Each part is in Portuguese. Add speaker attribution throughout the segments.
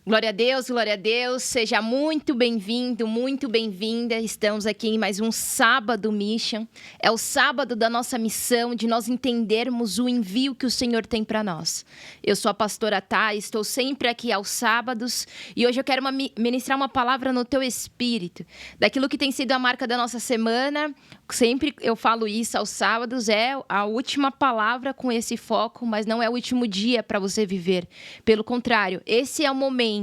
Speaker 1: Glória a Deus, seja muito bem-vindo, muito bem-vinda. Estamos aqui em mais um Sábado Mission. É o sábado da nossa missão, de nós entendermos o envio que o Senhor tem para nós. Eu sou a pastora Thay, estou sempre aqui aos sábados e hoje eu quero ministrar uma palavra no teu espírito, daquilo que tem sido a marca da nossa semana. Sempre eu falo isso aos sábados, é a última palavra com esse foco, mas não é o último dia para você viver. Pelo contrário, esse é o momento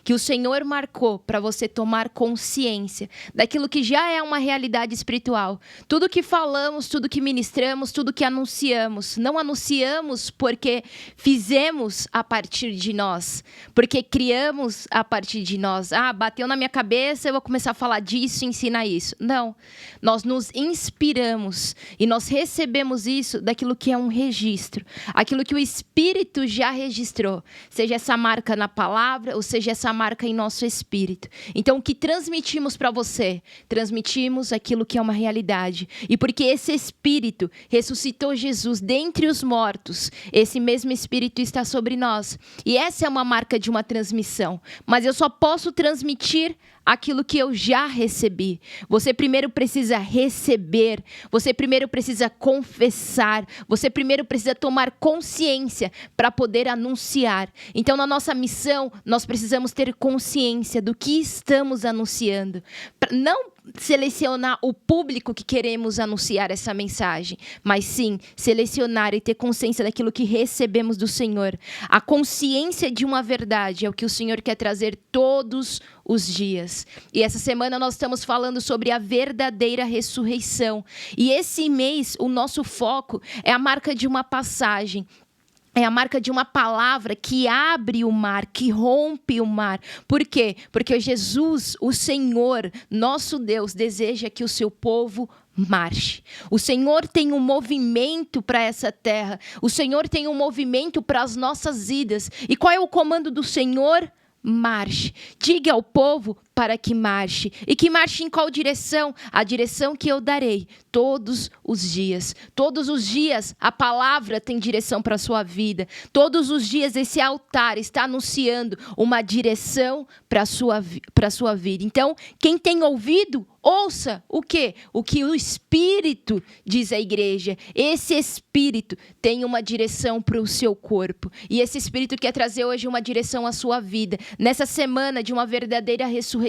Speaker 1: que o Senhor marcou para você tomar consciência daquilo que já é uma realidade espiritual. Tudo que falamos, tudo que ministramos, tudo que anunciamos, não anunciamos porque fizemos a partir de nós, porque criamos a partir de nós. Bateu na minha cabeça, eu vou começar a falar disso, ensinar isso. Não, nós nos inspiramos e nós recebemos isso daquilo que é um registro, aquilo que o Espírito já registrou, seja essa marca na palavra, ou seja, essa marca em nosso espírito. Então, o que transmitimos para você? Transmitimos aquilo que é uma realidade. E porque esse Espírito ressuscitou Jesus dentre os mortos, esse mesmo Espírito está sobre nós. E essa é uma marca de uma transmissão. Mas eu só posso transmitir aquilo que eu já recebi. Você primeiro precisa receber, você primeiro precisa confessar, você primeiro precisa tomar consciência para poder anunciar. Então, na nossa missão, nós precisamos ter consciência do que estamos anunciando. Não selecionar o público que queremos anunciar essa mensagem, mas sim selecionar e ter consciência daquilo que recebemos do Senhor. A consciência de uma verdade é o que o Senhor quer trazer todos os dias. E essa semana nós estamos falando sobre a verdadeira ressurreição. E esse mês o nosso foco é a marca de uma passagem. É a marca de uma palavra que abre o mar, que rompe o mar. Por quê? Porque Jesus, o Senhor, nosso Deus, deseja que o seu povo marche. O Senhor tem um movimento para essa terra. O Senhor tem um movimento para as nossas vidas. E qual é o comando do Senhor? Marche. Diga ao povo para que marche. E que marche em qual direção? A direção que eu darei todos os dias. Todos os dias a palavra tem direção para a sua vida. Todos os dias esse altar está anunciando uma direção para a sua vida. Então, quem tem ouvido, ouça o quê? O que o Espírito diz à igreja. Esse Espírito tem uma direção para o seu corpo. E esse Espírito quer trazer hoje uma direção à sua vida. Nessa semana de uma verdadeira ressurreição,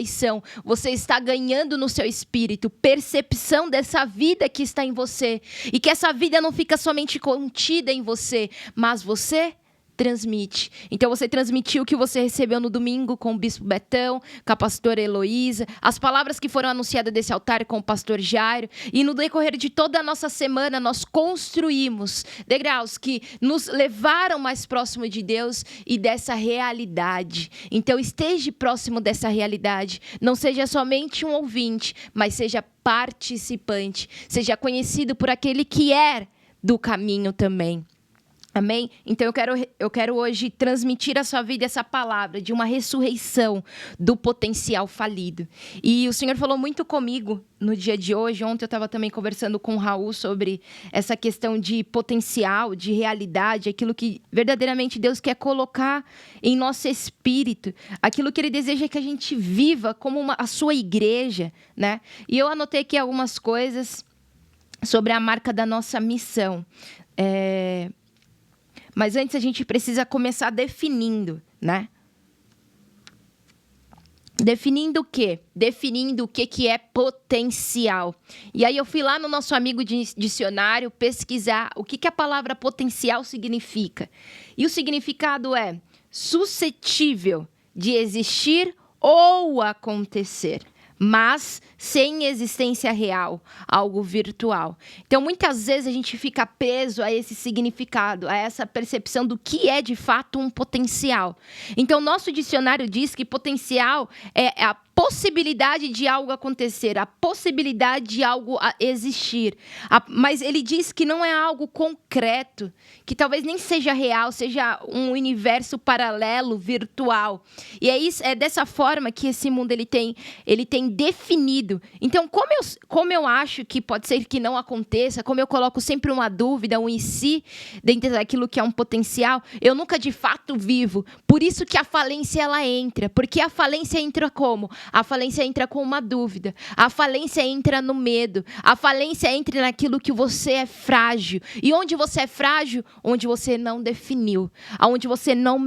Speaker 1: você está ganhando no seu espírito percepção dessa vida que está em você. E que essa vida não fica somente contida em você, mas você transmite. Então você transmitiu o que você recebeu no domingo com o Bispo Betão, com a pastora Heloísa, as palavras que foram anunciadas desse altar com o pastor Jairo, e no decorrer de toda a nossa semana nós construímos degraus que nos levaram mais próximo de Deus e dessa realidade. Então esteja próximo dessa realidade, não seja somente um ouvinte, mas seja participante, seja conhecido por aquele que é do caminho também. Amém? Então eu quero hoje transmitir à sua vida essa palavra de uma ressurreição do potencial falido. E o Senhor falou muito comigo no dia de hoje. Ontem eu estava também conversando com o Raul sobre essa questão de potencial, de realidade, aquilo que verdadeiramente Deus quer colocar em nosso espírito, aquilo que Ele deseja que a gente viva como a sua igreja, né? E eu anotei aqui algumas coisas sobre a marca da nossa missão. Mas antes a gente precisa começar definindo, né? Definindo o quê? Definindo o que é potencial. E aí eu fui lá no nosso amigo dicionário pesquisar o que a palavra potencial significa. E o significado é suscetível de existir ou acontecer, mas sem existência real, algo virtual. Então, muitas vezes a gente fica preso a esse significado, a essa percepção do que é de fato um potencial. Então, nosso dicionário diz que potencial é a possibilidade de algo acontecer, a possibilidade de algo existir. Mas ele diz que não é algo concreto, que talvez nem seja real, seja um universo paralelo, virtual. E é dessa forma que esse mundo ele tem definido. Então, como eu acho que pode ser que não aconteça, como eu coloco sempre uma dúvida, um e se, dentro daquilo que é um potencial, eu nunca de fato vivo. Por isso que a falência ela entra. Porque a falência entra como? A falência entra com uma dúvida. A falência entra no medo. A falência entra naquilo que você é frágil. E onde você é frágil? Onde você não definiu. Aonde você não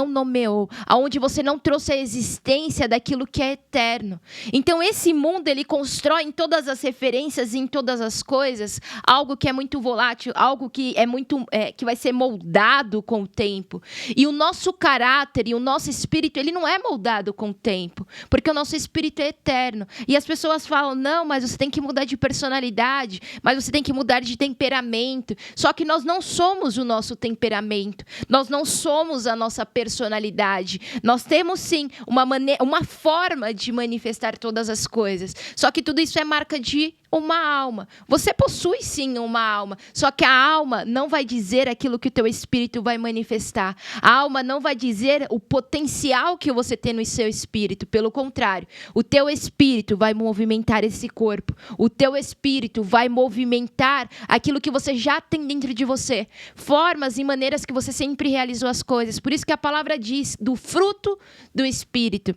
Speaker 1: nomeou. Aonde você não trouxe a existência daquilo que é eterno. Então esse mundo ele constrói em todas as referências, em todas as coisas, algo que é muito volátil, algo que é muito que vai ser moldado com o tempo. E o nosso caráter e o nosso espírito, ele não é moldado com o tempo, porque o nosso espírito é eterno. E as pessoas falam, não, mas você tem que mudar de personalidade, mas você tem que mudar de temperamento. Só que nós não somos o nosso temperamento, nós não somos a nossa personalidade. Nós temos sim uma forma de manifestar todas as coisas. Só que tudo isso é marca de uma alma. Você possui sim uma alma, só que a alma não vai dizer aquilo que o teu espírito vai manifestar. A alma não vai dizer o potencial que você tem no seu espírito. Pelo contrário, o teu espírito vai movimentar esse corpo. O teu espírito vai movimentar aquilo que você já tem dentro de você. Formas e maneiras que você sempre realizou as coisas. Por isso que a palavra diz do fruto do espírito.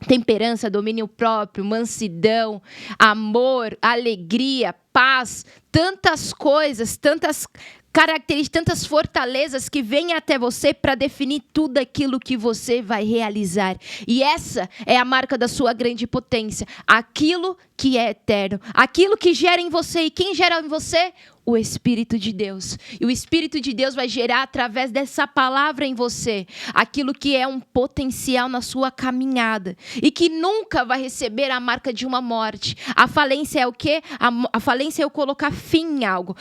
Speaker 1: Temperança, domínio próprio, mansidão, amor, alegria, paz, tantas coisas, tantas características, tantas fortalezas que vêm até você para definir tudo aquilo que você vai realizar. E essa é a marca da sua grande potência. Aquilo que é eterno. Aquilo que gera em você. E quem gera em você? O Espírito de Deus. E o Espírito de Deus vai gerar através dessa palavra em você aquilo que é um potencial na sua caminhada e que nunca vai receber a marca de uma morte. A falência é o quê? A falência é eu colocar fim em algo.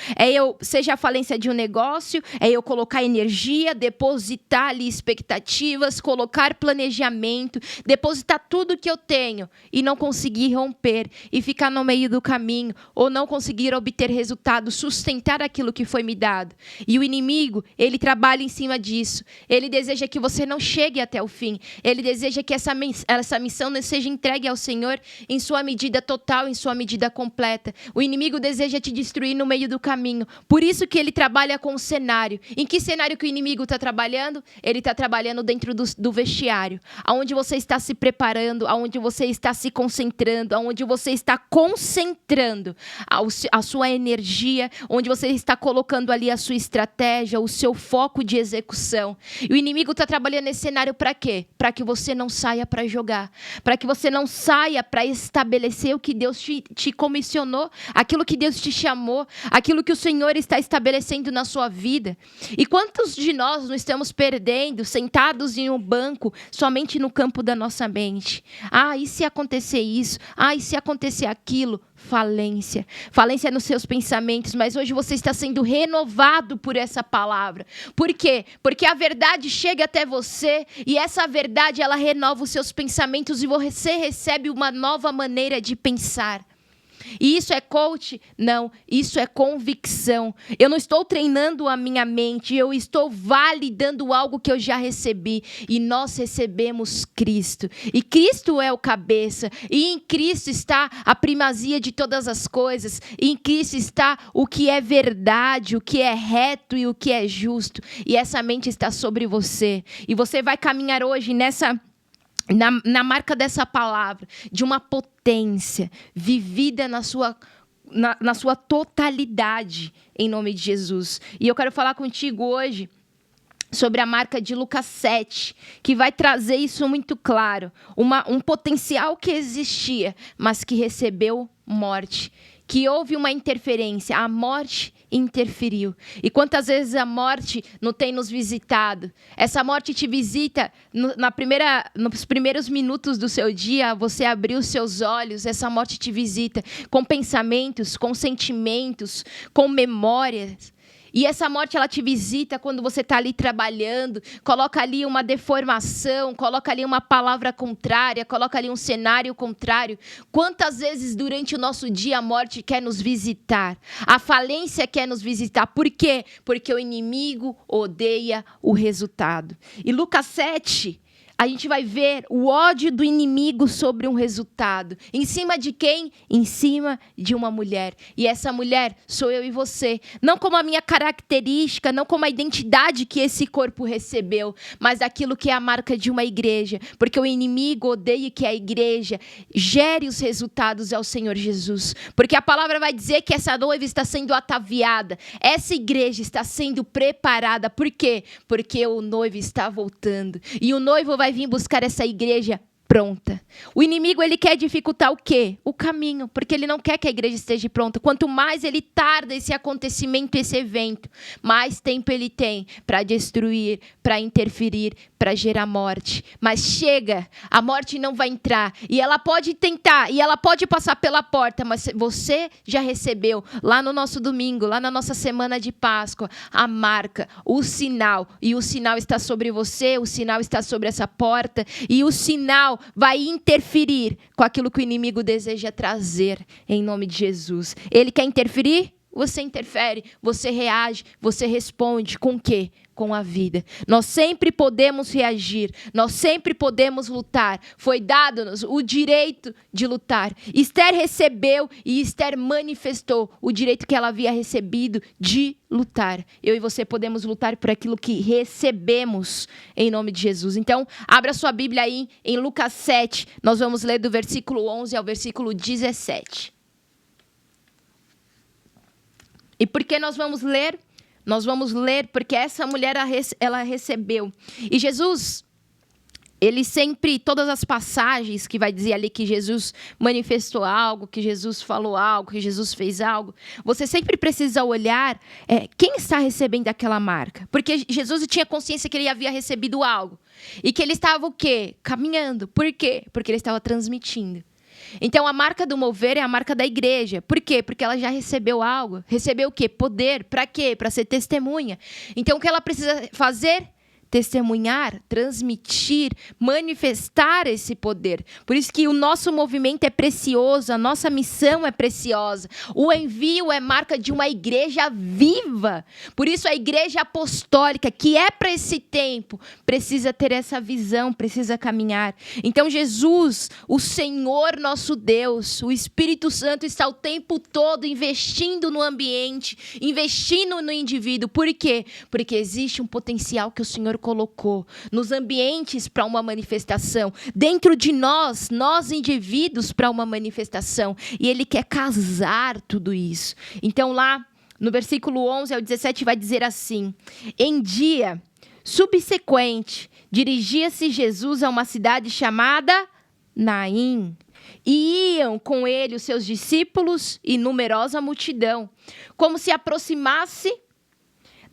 Speaker 1: Seja a falência de um negócio, é eu colocar energia, depositar ali expectativas, colocar planejamento, depositar tudo que eu tenho e não conseguir romper e ficar no meio do caminho ou não conseguir obter resultados, sustentar aquilo que foi me dado. E o inimigo, ele trabalha em cima disso. Ele deseja que você não chegue até o fim. Ele deseja que essa missão não seja entregue ao Senhor em sua medida total, em sua medida completa. O inimigo deseja te destruir no meio do caminho. Por isso que ele trabalha com o cenário. Em que cenário que o inimigo está trabalhando? Ele está trabalhando dentro do vestiário. Aonde você está se preparando, aonde você está se concentrando, aonde você está concentrando a sua energia, onde você está colocando ali a sua estratégia, o seu foco de execução. E o inimigo está trabalhando nesse cenário para quê? Para que você não saia para jogar. Para que você não saia para estabelecer o que Deus te comissionou, aquilo que Deus te chamou, aquilo que o Senhor está estabelecendo na sua vida. E quantos de nós não estamos perdendo, sentados em um banco, somente no campo da nossa mente? Ah, e se acontecer isso? Ah, e se acontecer aquilo? Falência. Falência nos seus pensamentos, mas hoje você está sendo renovado por essa palavra. Por quê? Porque a verdade chega até você e essa verdade ela renova os seus pensamentos e você recebe uma nova maneira de pensar. E isso é coach? Não, isso é convicção. Eu não estou treinando a minha mente, eu estou validando algo que eu já recebi. E nós recebemos Cristo. E Cristo é o cabeça. E em Cristo está a primazia de todas as coisas. E em Cristo está o que é verdade, o que é reto e o que é justo. E essa mente está sobre você. E você vai caminhar hoje na marca dessa palavra, de uma potência vivida na sua totalidade, em nome de Jesus. E eu quero falar contigo hoje sobre a marca de Lucas 7, que vai trazer isso muito claro. Um potencial que existia, mas que recebeu morte. Que houve uma interferência, a morte interferiu. E quantas vezes a morte não tem nos visitado? Essa morte te visita nos primeiros minutos do seu dia, você abriu os seus olhos, essa morte te visita com pensamentos, com sentimentos, com memórias. E essa morte, ela te visita quando você está ali trabalhando, coloca ali uma deformação, coloca ali uma palavra contrária, coloca ali um cenário contrário. Quantas vezes durante o nosso dia a morte quer nos visitar? A falência quer nos visitar. Por quê? Porque o inimigo odeia o resultado. E Lucas 7... a gente vai ver o ódio do inimigo sobre um resultado. Em cima de quem? Em cima de uma mulher. E essa mulher sou eu e você. Não como a minha característica, não como a identidade que esse corpo recebeu, mas aquilo que é a marca de uma igreja. Porque o inimigo odeia que a igreja gere os resultados ao Senhor Jesus. Porque a palavra vai dizer que essa noiva está sendo ataviada. Essa igreja está sendo preparada. Por quê? Porque o noivo está voltando. E o noivo vai vir buscar essa igreja pronta. O inimigo, ele quer dificultar o quê? O caminho, porque ele não quer que a igreja esteja pronta. Quanto mais ele tarda esse acontecimento, esse evento, mais tempo ele tem para destruir, para interferir, para gerar morte. Mas chega, a morte não vai entrar. E ela pode tentar, e ela pode passar pela porta, mas você já recebeu, lá no nosso domingo, lá na nossa semana de Páscoa, a marca, o sinal. E o sinal está sobre você, o sinal está sobre essa porta, e o sinal vai interferir com aquilo que o inimigo deseja trazer, em nome de Jesus. Ele quer interferir? Você interfere, você reage, você responde com o quê? Com a vida. Nós sempre podemos reagir, nós sempre podemos lutar. Foi dado-nos o direito de lutar. Esther recebeu e Esther manifestou o direito que ela havia recebido de lutar. Eu e você podemos lutar por aquilo que recebemos em nome de Jesus. Então, abra sua Bíblia aí em Lucas 7, nós vamos ler do versículo 11 ao versículo 17. E por que nós vamos ler? Nós vamos ler porque essa mulher, ela recebeu. E Jesus, ele sempre, todas as passagens que vai dizer ali que Jesus manifestou algo, que Jesus falou algo, que Jesus fez algo, você sempre precisa olhar quem está recebendo aquela marca. Porque Jesus tinha consciência que ele havia recebido algo. E que ele estava o quê? Caminhando. Por quê? Porque ele estava transmitindo. Então, a marca do mover é a marca da igreja. Por quê? Porque ela já recebeu algo. Recebeu o quê? Poder. Para quê? Para ser testemunha. Então, o que ela precisa fazer? Testemunhar, transmitir, manifestar esse poder. Por isso que o nosso movimento é precioso, a nossa missão é preciosa. O envio é marca de uma igreja viva. Por isso a igreja apostólica, que é para esse tempo, precisa ter essa visão, precisa caminhar. Então Jesus, o Senhor nosso Deus, o Espírito Santo está o tempo todo investindo no ambiente, investindo no indivíduo. Por quê? Porque existe um potencial que o Senhor colocou nos ambientes para uma manifestação, dentro de nós indivíduos para uma manifestação, e Ele quer casar tudo isso. Então lá no versículo 11 ao 17 vai dizer assim: em dia subsequente, dirigia-se Jesus a uma cidade chamada Naim, e iam com ele os seus discípulos e numerosa multidão. Como se aproximasse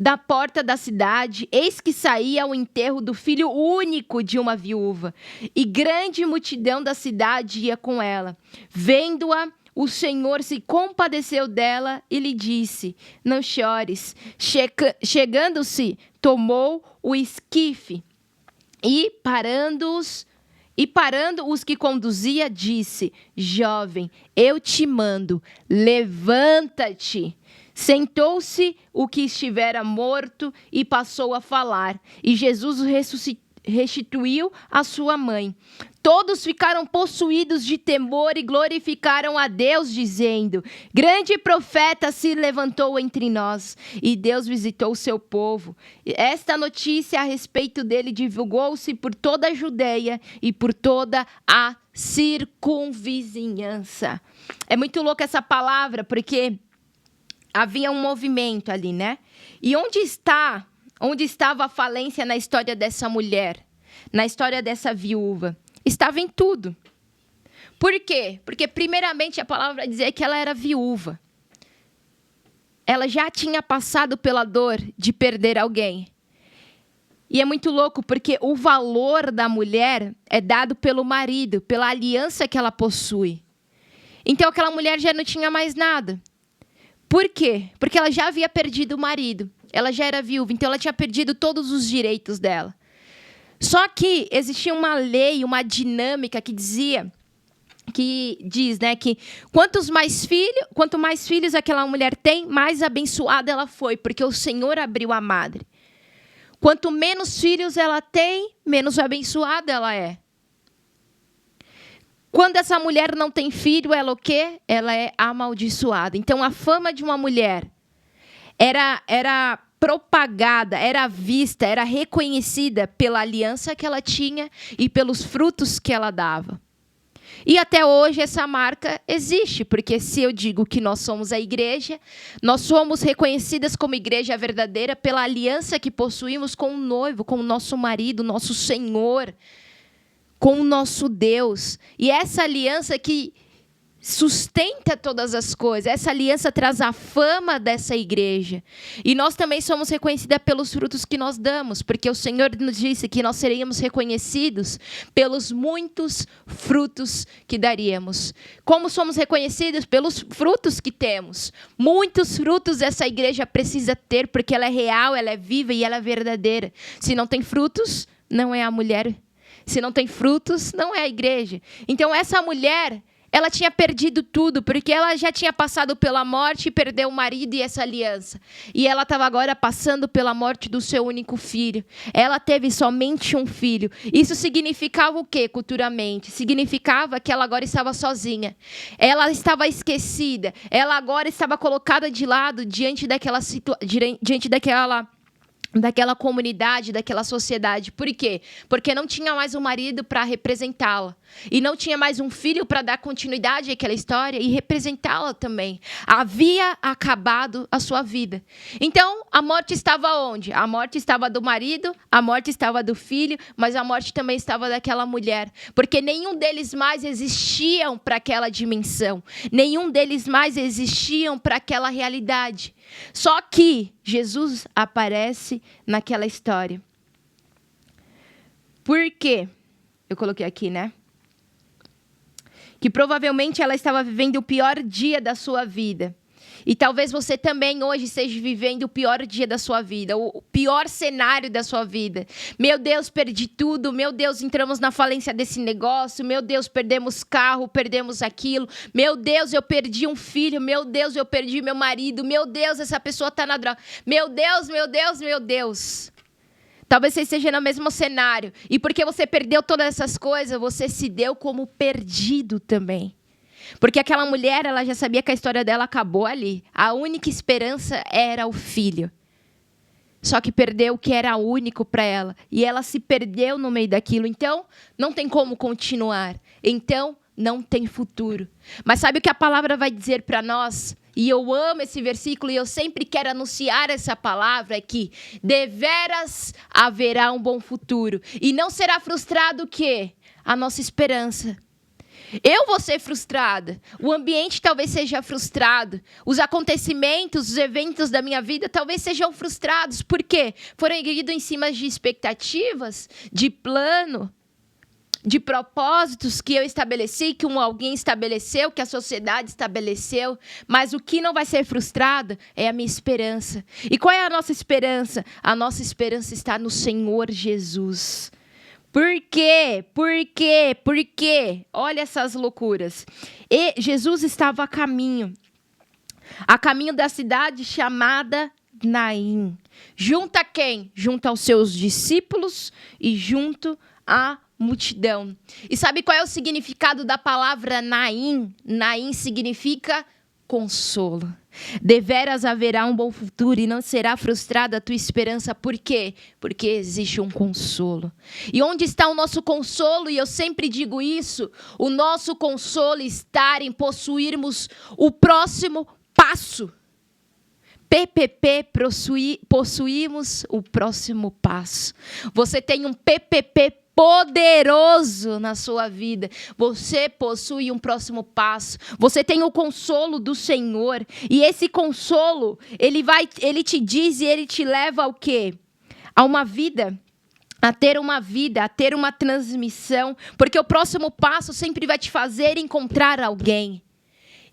Speaker 1: da porta da cidade, eis que saía ao enterro do filho único de uma viúva, e grande multidão da cidade ia com ela. Vendo-a, o Senhor se compadeceu dela e lhe disse: não chores. Chegando-se, tomou o esquife e parando os que conduzia, disse: jovem, eu te mando, levanta-te. Sentou-se o que estivera morto e passou a falar. E Jesus o restituiu à sua mãe. Todos ficaram possuídos de temor e glorificaram a Deus, dizendo: grande profeta se levantou entre nós, e Deus visitou o seu povo. Esta notícia a respeito dele divulgou-se por toda a Judeia e por toda a circunvizinhança. É muito louca essa palavra, porque havia um movimento ali, né? E onde estava a falência na história dessa mulher, na história dessa viúva? Estava em tudo. Por quê? Porque primeiramente a palavra vai dizer que ela era viúva. Ela já tinha passado pela dor de perder alguém. E é muito louco porque o valor da mulher é dado pelo marido, pela aliança que ela possui. Então aquela mulher já não tinha mais nada. Por quê? Porque ela já havia perdido o marido. Ela já era viúva, então ela tinha perdido todos os direitos dela. Só que existia uma lei, uma dinâmica que diz, né, que quanto mais filhos aquela mulher tem, mais abençoada ela foi, porque o Senhor abriu a madre. Quanto menos filhos ela tem, menos abençoada ela é. Quando essa mulher não tem filho, ela o quê? Ela é amaldiçoada. Então, a fama de uma mulher era propagada, era vista, era reconhecida pela aliança que ela tinha e pelos frutos que ela dava. E até hoje essa marca existe, porque se eu digo que nós somos a igreja, nós somos reconhecidas como igreja verdadeira pela aliança que possuímos com o noivo, com o nosso marido, nosso Senhor, com o nosso Deus. E essa aliança que sustenta todas as coisas, essa aliança traz a fama dessa igreja. E nós também somos reconhecidas pelos frutos que nós damos, porque o Senhor nos disse que nós seríamos reconhecidos pelos muitos frutos que daríamos. Como somos reconhecidos? Pelos frutos que temos. Muitos frutos essa igreja precisa ter, porque ela é real, ela é viva e ela é verdadeira. Se não tem frutos, não é a mulher. Se não tem frutos, não é a igreja. Então, essa mulher, ela tinha perdido tudo, porque ela já tinha passado pela morte e perdeu o marido e essa aliança. E ela estava agora passando pela morte do seu único filho. Ela teve somente um filho. Isso significava o quê, culturalmente? Significava que ela agora estava sozinha. Ela estava esquecida. Ela agora estava colocada de lado diante daquela comunidade, daquela sociedade. Por quê? Porque não tinha mais um marido para representá-la. E não tinha mais um filho para dar continuidade àquela história e representá-la também. Havia acabado a sua vida. Então, a morte estava onde? A morte estava do marido, a morte estava do filho, mas a morte também estava daquela mulher. Porque nenhum deles mais existiam para aquela dimensão. Nenhum deles mais existiam para aquela realidade. Só que Jesus aparece naquela história. Por quê? Eu coloquei aqui, né? Que provavelmente ela estava vivendo o pior dia da sua vida. E talvez você também hoje esteja vivendo o pior dia da sua vida, o pior cenário da sua vida. Meu Deus, perdi tudo. Meu Deus, entramos na falência desse negócio. Meu Deus, perdemos carro, perdemos aquilo. Meu Deus, eu perdi um filho. Meu Deus, eu perdi meu marido. Meu Deus, essa pessoa está na droga. Meu Deus, meu Deus, meu Deus. Talvez você esteja no mesmo cenário. E porque você perdeu todas essas coisas, você se deu como perdido também. Porque aquela mulher, ela já sabia que a história dela acabou ali. A única esperança era o filho. Só que perdeu o que era único para ela. E ela se perdeu no meio daquilo. Então, não tem como continuar. Então, não tem futuro. Mas sabe o que a palavra vai dizer para nós? E eu amo esse versículo e eu sempre quero anunciar essa palavra, é que deveras haverá um bom futuro. E não será frustrado o quê? A nossa esperança. Eu vou ser frustrada. O ambiente talvez seja frustrado. Os acontecimentos, os eventos da minha vida talvez sejam frustrados. Por quê? Foram erguidos em cima de expectativas, de plano, de propósitos que eu estabeleci, que alguém estabeleceu, que a sociedade estabeleceu. Mas o que não vai ser frustrado é a minha esperança. E qual é a nossa esperança? A nossa esperança está no Senhor Jesus. Por quê? Por quê? Por quê? Olha essas loucuras. E Jesus estava a caminho da cidade chamada Naim. Junto a quem? Junto aos seus discípulos e junto à multidão. E sabe qual é o significado da palavra Naim? Naim significa consolo. Deveras haverá um bom futuro e não será frustrada a tua esperança. Por quê? Porque existe um consolo. E onde está o nosso consolo? E eu sempre digo isso. O nosso consolo está em possuirmos o próximo passo. PPP, possuímos o próximo passo. Você tem um PPP poderoso na sua vida. Você possui um próximo passo. Você tem o consolo do Senhor. E esse consolo, ele te diz e ele te leva ao quê? A uma vida, a ter uma transmissão. Porque o próximo passo sempre vai te fazer encontrar alguém.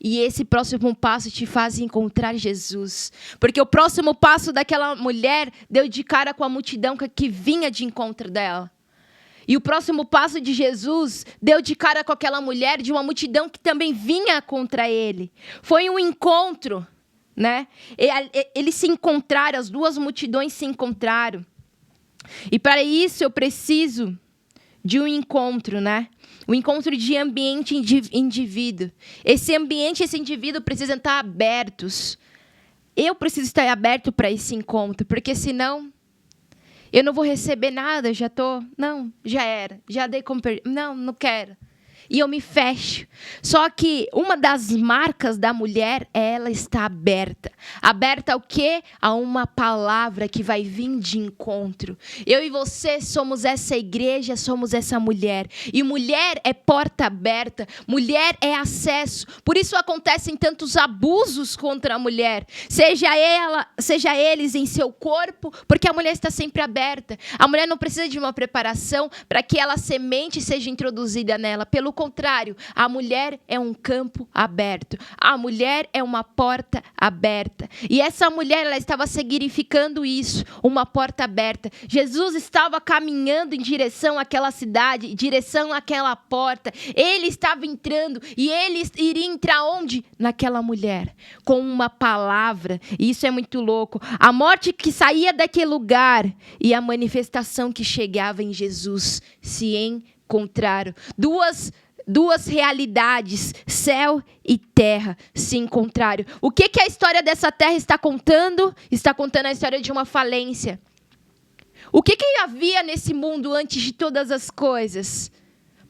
Speaker 1: E esse próximo passo te faz encontrar Jesus. Porque o próximo passo daquela mulher deu de cara com a multidão que vinha de encontro dela. E o próximo passo de Jesus deu de cara com aquela mulher de uma multidão que também vinha contra ele. Foi um encontro, né? Eles se encontraram, as duas multidões se encontraram. E para isso eu preciso de um encontro, né? Um encontro de ambiente indivíduo. Esse ambiente, esse indivíduo precisa estar abertos. Eu preciso estar aberto para esse encontro, porque senão eu não vou receber nada, já era, já dei como perder. Não quero. E eu me fecho. Só que uma das marcas da mulher, ela está aberta. Aberta ao quê? A uma palavra que vai vir de encontro. Eu e você somos essa igreja, somos essa mulher. E mulher é porta aberta, mulher é acesso. Por isso acontecem tantos abusos contra a mulher. Seja eles em seu corpo, porque a mulher está sempre aberta. A mulher não precisa de uma preparação para que a semente seja introduzida nela. Pelo contrário, a mulher é um campo aberto. A mulher é uma porta aberta. E essa mulher, ela estava significando isso, uma porta aberta. Jesus estava caminhando em direção àquela cidade, em direção àquela porta. Ele estava entrando e ele iria entrar onde? Naquela mulher, com uma palavra. E isso é muito louco. A morte que saía daquele lugar e a manifestação que chegava em Jesus se encontraram. Duas realidades, céu e terra, se encontraram. O que a história dessa terra está contando? Está contando a história de uma falência. O que havia nesse mundo antes de todas as coisas?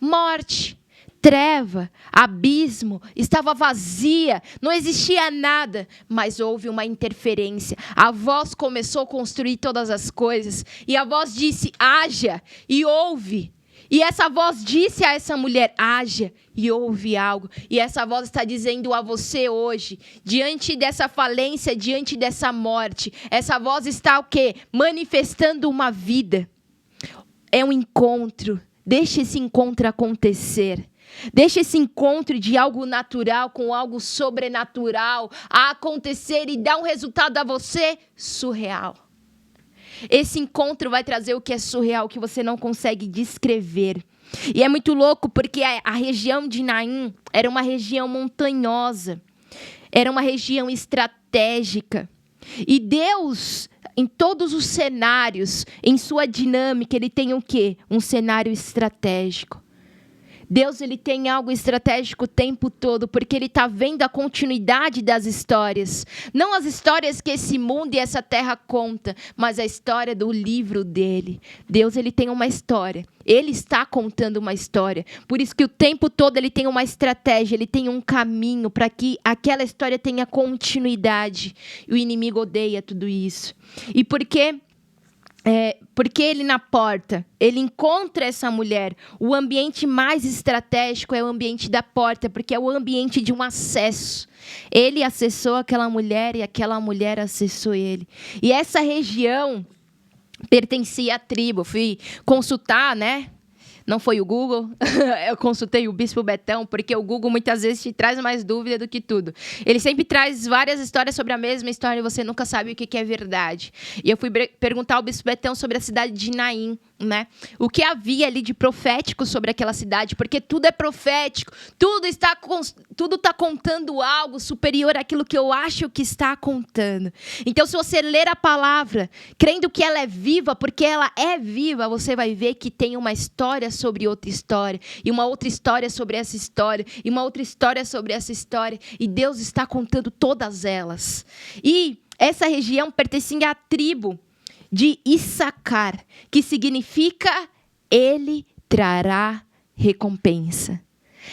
Speaker 1: Morte, treva, abismo, estava vazia, não existia nada, mas houve uma interferência. A voz começou a construir todas as coisas, e a voz disse, haja, e houve. E essa voz disse a essa mulher, haja, e houve algo. E essa voz está dizendo a você hoje, diante dessa falência, diante dessa morte, essa voz está o quê? Manifestando uma vida. É um encontro. Deixa esse encontro acontecer. Deixa esse encontro de algo natural com algo sobrenatural a acontecer e dar um resultado a você surreal. Esse encontro vai trazer o que é surreal, que você não consegue descrever. E é muito louco porque a região de Naim era uma região montanhosa. Era uma região estratégica. E Deus, em todos os cenários, em sua dinâmica, Ele tem o quê? Um cenário estratégico. Deus, ele tem algo estratégico o tempo todo, porque ele está vendo a continuidade das histórias. Não as histórias que esse mundo e essa terra conta, mas a história do livro dele. Deus, ele tem uma história. Ele está contando uma história. Por isso que o tempo todo ele tem uma estratégia, ele tem um caminho para que aquela história tenha continuidade. E o inimigo odeia tudo isso. E porque ele na porta, ele encontra essa mulher. O ambiente mais estratégico é o ambiente da porta, porque é o ambiente de um acesso. Ele acessou aquela mulher e aquela mulher acessou ele. E essa região pertencia à tribo. Fui consultar, né? Não foi o Google, eu consultei o Bispo Betão, porque o Google muitas vezes te traz mais dúvida do que tudo. Ele sempre traz várias histórias sobre a mesma história e você nunca sabe o que é verdade. E eu fui perguntar ao Bispo Betão sobre a cidade de Naim, né? O que havia ali de profético sobre aquela cidade, porque tudo é profético, tudo está contando algo superior àquilo que eu acho que está contando. Então, se você ler a palavra, crendo que ela é viva, porque ela é viva, você vai ver que tem uma história sobre outra história, e uma outra história sobre essa história, e uma outra história sobre essa história, e Deus está contando todas elas. E essa região pertencia à tribo de Issacar, que significa ele trará recompensa.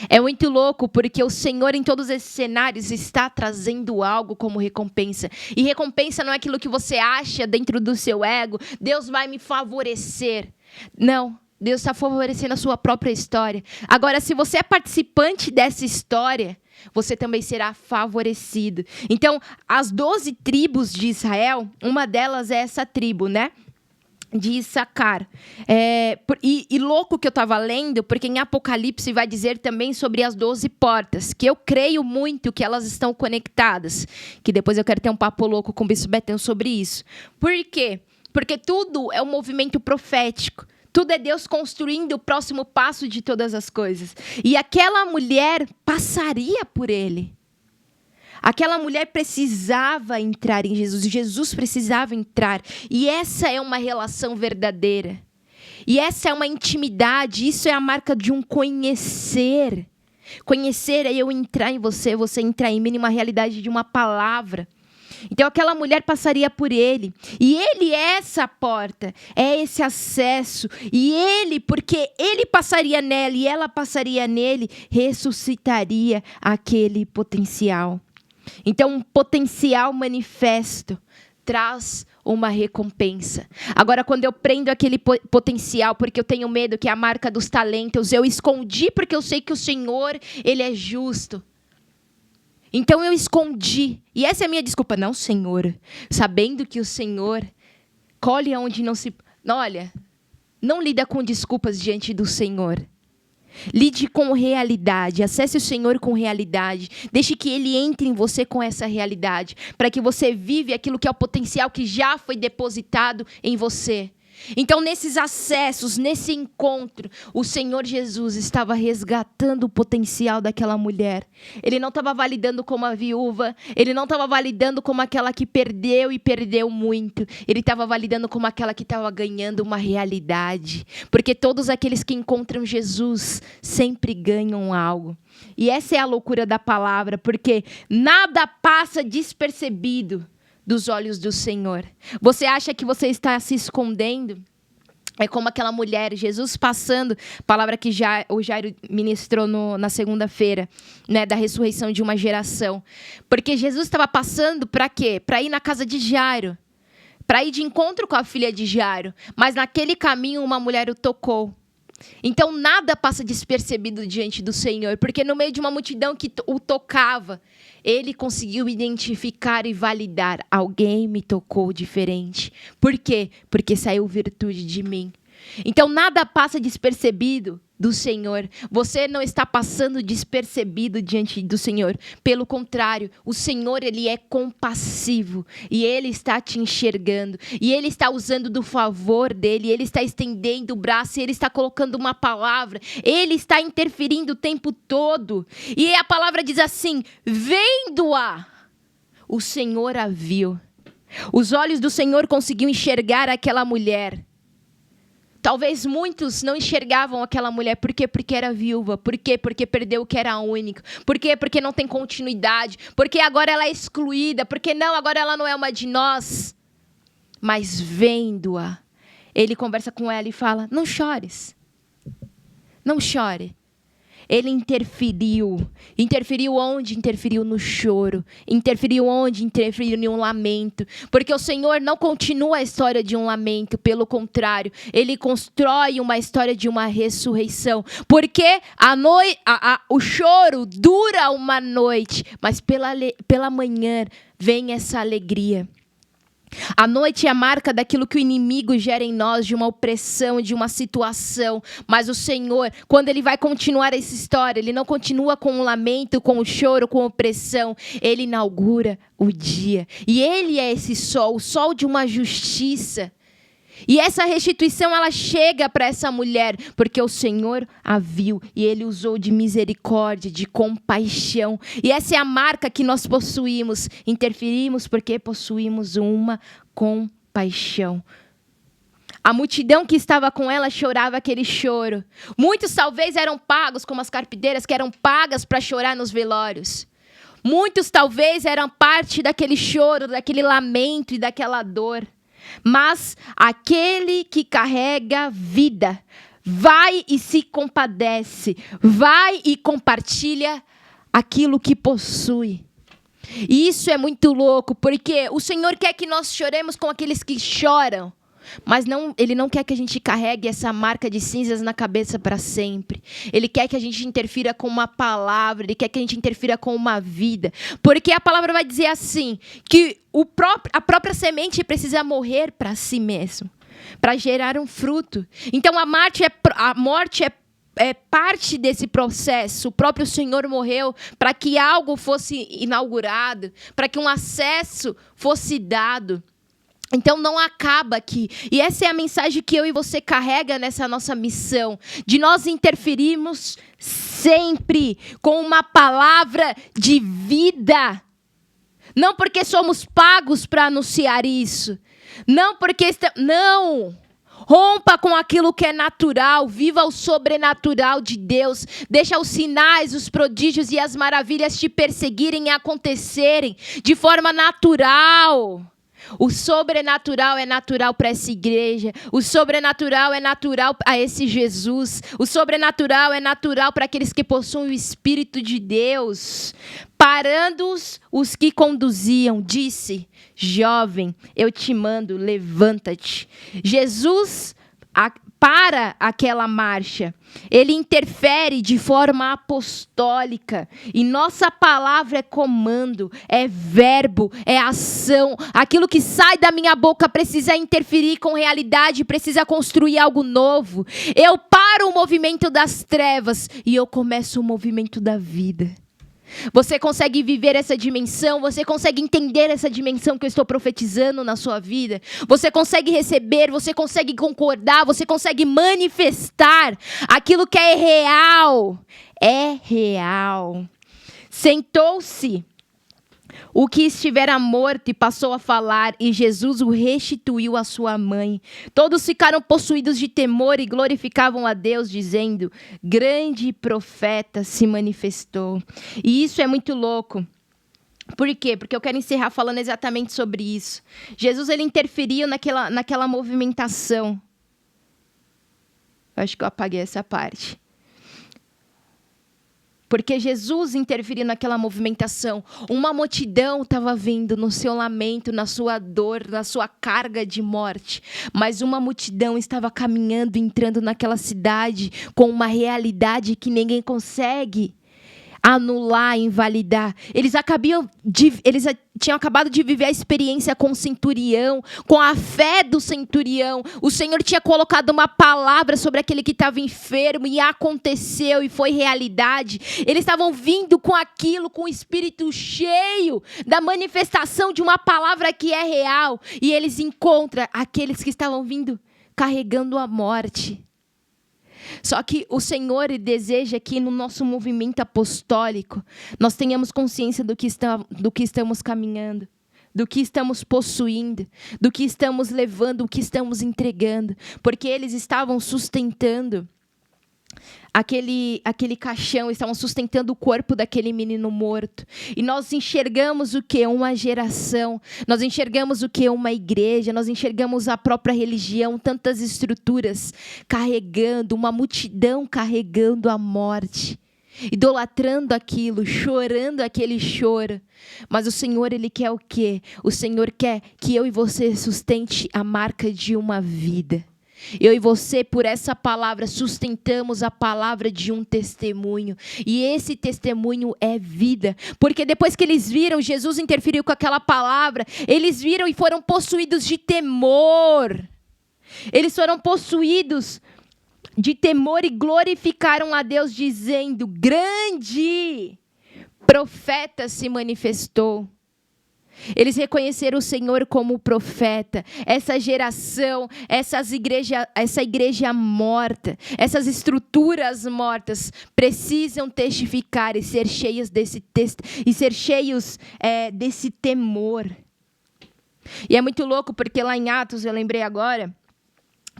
Speaker 1: É muito louco porque o Senhor em todos esses cenários está trazendo algo como recompensa. E recompensa não é aquilo que você acha dentro do seu ego. Deus vai me favorecer. Não. Deus está favorecendo a sua própria história. Agora, se você é participante dessa história, você também será favorecido. Então, as 12 tribos de Israel, uma delas é essa tribo, né? de Issacar. E louco que eu estava lendo, porque em Apocalipse vai dizer também sobre as 12 portas, que eu creio muito que elas estão conectadas, que depois eu quero ter um papo louco com o Bispo Betão sobre isso. Por quê? Porque tudo é um movimento profético. Tudo é Deus construindo o próximo passo de todas as coisas. E aquela mulher passaria por ele. Aquela mulher precisava entrar em Jesus. Jesus precisava entrar. E essa é uma relação verdadeira. E essa é uma intimidade. Isso é a marca de um conhecer. Conhecer é eu entrar em você, você entrar em mim, numa realidade de uma palavra. Então aquela mulher passaria por ele. E ele é essa porta, é esse acesso. E ele, porque ele passaria nela e ela passaria nele, ressuscitaria aquele potencial. Então um potencial manifesto traz uma recompensa. Agora, quando eu prendo aquele potencial, porque eu tenho medo, que é a marca dos talentos, eu escondi porque eu sei que o Senhor, Ele é justo. Então eu escondi. E essa é a minha desculpa. Não, Senhor. Sabendo que o Senhor colhe onde não se... Olha, não lida com desculpas diante do Senhor. Lide com realidade. Acesse o Senhor com realidade. Deixe que Ele entre em você com essa realidade. Para que você vive aquilo que é o potencial que já foi depositado em você. Então, nesses acessos, nesse encontro, o Senhor Jesus estava resgatando o potencial daquela mulher. Ele não estava validando como a viúva, ele não estava validando como aquela que perdeu e perdeu muito. Ele estava validando como aquela que estava ganhando uma realidade. Porque todos aqueles que encontram Jesus sempre ganham algo. E essa é a loucura da palavra, porque nada passa despercebido dos olhos do Senhor. Você acha que você está se escondendo? É como aquela mulher, Jesus passando, palavra que o Jairo ministrou na segunda-feira, né, da ressurreição de uma geração. Porque Jesus estava passando para quê? Para ir na casa de Jairo, para ir de encontro com a filha de Jairo. Mas naquele caminho uma mulher o tocou. Então nada passa despercebido diante do Senhor, porque no meio de uma multidão que o tocava, ele conseguiu identificar e validar. Alguém me tocou diferente. Por quê? Porque saiu virtude de mim. Então nada passa despercebido do Senhor. Você não está passando despercebido diante do Senhor. Pelo contrário, o Senhor, Ele é compassivo. E Ele está te enxergando. E Ele está usando do favor dEle. Ele está estendendo o braço. E Ele está colocando uma palavra. Ele está interferindo o tempo todo. E a palavra diz assim: vendo-a, o Senhor a viu. Os olhos do Senhor conseguiam enxergar aquela mulher. Talvez muitos não enxergavam aquela mulher. Por quê? Porque era viúva. Por quê? Porque perdeu o que era único. Por quê? Porque não tem continuidade. Porque agora ela é excluída. Porque não, agora ela não é uma de nós. Mas vendo-a, ele conversa com ela e fala: não chores. Não chore. Ele interferiu. Interferiu onde? Interferiu no choro. Interferiu onde? Interferiu em um lamento. Porque o Senhor não continua a história de um lamento. Pelo contrário, Ele constrói uma história de uma ressurreição. Porque o choro dura uma noite, mas pela manhã vem essa alegria. A noite é a marca daquilo que o inimigo gera em nós, de uma opressão, de uma situação. Mas o Senhor, quando Ele vai continuar essa história, Ele não continua com o lamento, com o choro, com a opressão. Ele inaugura o dia. E Ele é esse sol, o sol de uma justiça. E essa restituição, ela chega para essa mulher, porque o Senhor a viu e Ele usou de misericórdia, de compaixão. E essa é a marca que nós possuímos. Interferimos porque possuímos uma compaixão. A multidão que estava com ela chorava aquele choro. Muitos talvez eram pagos, como as carpideiras, que eram pagas para chorar nos velórios. Muitos talvez eram parte daquele choro, daquele lamento e daquela dor. Mas aquele que carrega vida vai e se compadece, vai e compartilha aquilo que possui. E isso é muito louco, porque o Senhor quer que nós choremos com aqueles que choram. Mas Ele não quer que a gente carregue essa marca de cinzas na cabeça para sempre. Ele quer que a gente interfira com uma palavra. Ele quer que a gente interfira com uma vida. Porque a palavra vai dizer assim, que a própria semente precisa morrer para si mesmo. para gerar um fruto. Então a morte é parte desse processo. O próprio Senhor morreu para que algo fosse inaugurado, para que um acesso fosse dado. Então não acaba aqui. E essa é a mensagem que eu e você carrega nessa nossa missão, de nós interferirmos sempre com uma palavra de vida. Não porque somos pagos para anunciar isso. Não porque... Não! Rompa com aquilo que é natural, viva o sobrenatural de Deus. Deixa os sinais, os prodígios e as maravilhas te perseguirem e acontecerem de forma natural. O sobrenatural é natural para essa igreja. O sobrenatural é natural a esse Jesus. O sobrenatural é natural para aqueles que possuem o Espírito de Deus. Parando os que conduziam, disse: jovem, eu te mando, levanta-te. Jesus para aquela marcha. Ele interfere de forma apostólica. E nossa palavra é comando, é verbo, é ação. Aquilo que sai da minha boca precisa interferir com realidade, precisa construir algo novo. Eu paro o movimento das trevas e eu começo o movimento da vida. Você consegue viver essa dimensão? Você consegue entender essa dimensão que eu estou profetizando na sua vida? Você consegue receber? Você consegue concordar? Você consegue manifestar aquilo que é real? É real. Sentou-se o que estivera morto e passou a falar, e Jesus o restituiu à sua mãe. Todos ficaram possuídos de temor e glorificavam a Deus, dizendo: grande profeta se manifestou. E isso é muito louco. Por quê? Porque eu quero encerrar falando exatamente sobre isso. Jesus, ele interferiu naquela movimentação. Eu acho que eu apaguei essa parte. Porque Jesus interferiu naquela movimentação. Uma multidão estava vindo no seu lamento, na sua dor, na sua carga de morte. Mas uma multidão estava caminhando, entrando naquela cidade com uma realidade que ninguém consegue anular, invalidar. Eles tinham acabado de viver a experiência com o centurião, com a fé do centurião. O Senhor tinha colocado uma palavra sobre aquele que estava enfermo e aconteceu e foi realidade. Eles estavam vindo com aquilo, com o espírito cheio da manifestação de uma palavra que é real. E eles encontram aqueles que estavam vindo carregando a morte. Só que o Senhor deseja que no nosso movimento apostólico nós tenhamos consciência do que estamos caminhando, do que estamos possuindo, do que estamos levando, o que estamos entregando. Porque eles estavam sustentando aquele caixão, estavam sustentando o corpo daquele menino morto. E nós enxergamos o que? Uma geração. Nós enxergamos o que? Uma igreja. Nós enxergamos a própria religião, tantas estruturas carregando, uma multidão carregando a morte, idolatrando aquilo, chorando aquele choro. Mas o Senhor, Ele quer o quê? O Senhor quer que eu e você sustente a marca de uma vida. Eu e você, por essa palavra, sustentamos a palavra de um testemunho. E esse testemunho é vida. Porque depois que eles viram, Jesus interferiu com aquela palavra, eles viram e foram possuídos de temor. Eles foram possuídos de temor e glorificaram a Deus, dizendo: grande profeta se manifestou. Eles reconheceram o Senhor como profeta. Essa geração, essa igreja morta, essas estruturas mortas precisam testificar e ser cheias desse temor. E é muito louco porque lá em Atos, eu lembrei agora,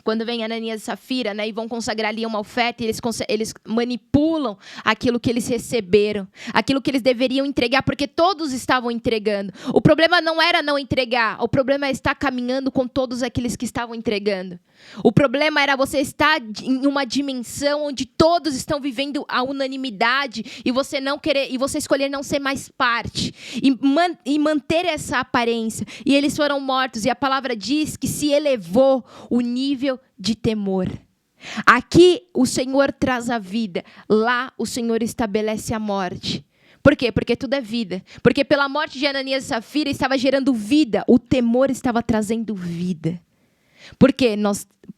Speaker 1: quando vem Ananias e Safira, né, e vão consagrar ali uma oferta, e eles manipulam aquilo que eles receberam, aquilo que eles deveriam entregar, porque todos estavam entregando. O problema não era não entregar, o problema é estar caminhando com todos aqueles que estavam entregando. O problema era você estar em uma dimensão onde todos estão vivendo a unanimidade e você não querer, e você escolher não ser mais parte e manter essa aparência. E eles foram mortos, e a palavra diz que se elevou o nível de temor. Aqui o Senhor traz a vida, lá o Senhor estabelece a morte. Por quê? Porque tudo é vida. Porque pela morte de Ananias e Safira estava gerando vida, o temor estava trazendo vida. Porque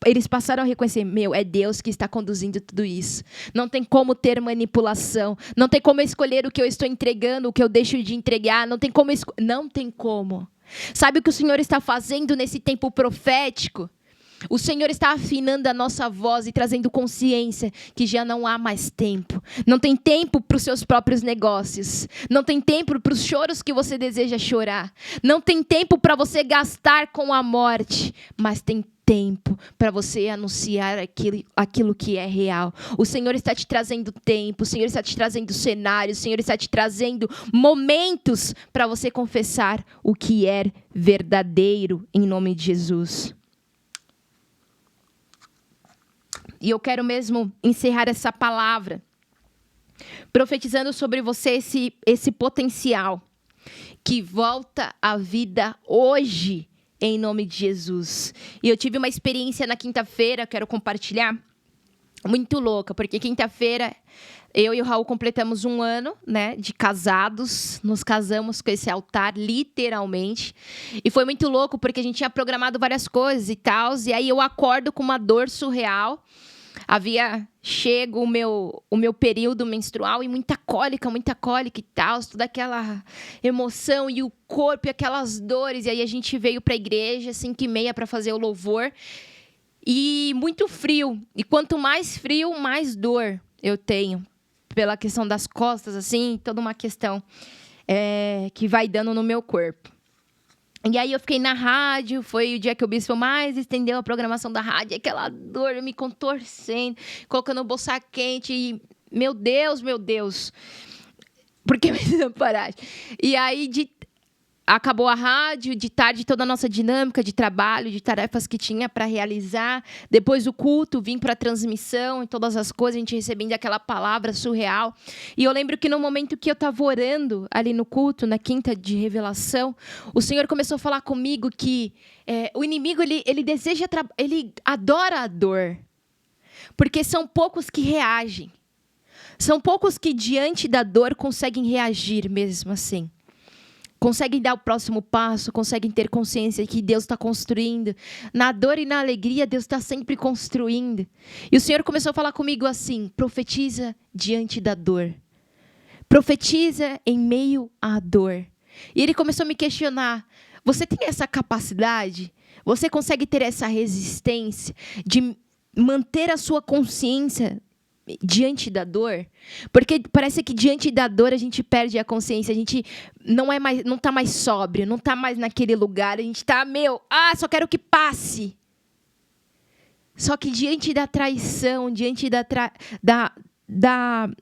Speaker 1: eles passaram a reconhecer, é Deus que está conduzindo tudo isso. Não tem como ter manipulação. Não tem como escolher o que eu estou entregando, o que eu deixo de entregar. Não tem como. Não tem como. Sabe o que o Senhor está fazendo nesse tempo profético? O Senhor está afinando a nossa voz e trazendo consciência que já não há mais tempo. Não tem tempo para os seus próprios negócios. Não tem tempo para os choros que você deseja chorar. Não tem tempo para você gastar com a morte. Mas tem tempo para você anunciar aquilo que é real. O Senhor está te trazendo tempo. O Senhor está te trazendo cenários. O Senhor está te trazendo momentos para você confessar o que é verdadeiro em nome de Jesus. E eu quero mesmo encerrar essa palavra profetizando sobre você esse potencial que volta à vida hoje, em nome de Jesus. E eu tive uma experiência na quinta-feira, quero compartilhar, muito louca, porque quinta-feira eu e o Raul completamos 1 ano, né, de casados. Nos casamos com esse altar, literalmente. E foi muito louco, porque a gente tinha programado várias coisas e tal. E aí eu acordo com uma dor surreal. Havia chego o meu período menstrual e muita cólica e tal. Toda aquela emoção e o corpo e aquelas dores. E aí a gente veio para a igreja, 5h30, para fazer o louvor. E muito frio. E quanto mais frio, mais dor eu tenho. Pela questão das costas, assim, toda uma questão que vai dando no meu corpo. E aí eu fiquei na rádio, foi o dia que o bispo mais estendeu a programação da rádio, aquela dor me contorcendo, colocando bolsa quente, e meu Deus, por que me desamparar? E aí acabou a rádio, de tarde toda a nossa dinâmica de trabalho, de tarefas que tinha para realizar. Depois o culto, vim para a transmissão e todas as coisas, a gente recebendo aquela palavra surreal. E eu lembro que no momento que eu estava orando ali no culto, na quinta de revelação, o Senhor começou a falar comigo que o inimigo, ele adora a dor. Porque são poucos que reagem. São poucos que diante da dor conseguem reagir mesmo assim. Conseguem dar o próximo passo, conseguem ter consciência que Deus está construindo. Na dor e na alegria, Deus está sempre construindo. E o Senhor começou a falar comigo assim, profetiza diante da dor. Profetiza em meio à dor. E Ele começou a me questionar, você tem essa capacidade? Você consegue ter essa resistência de manter a sua consciência diante da dor? Porque parece que diante da dor a gente perde a consciência, a gente não tá mais sóbrio, não tá mais naquele lugar, a gente tá, só quero que passe. Só que diante da traição, diante da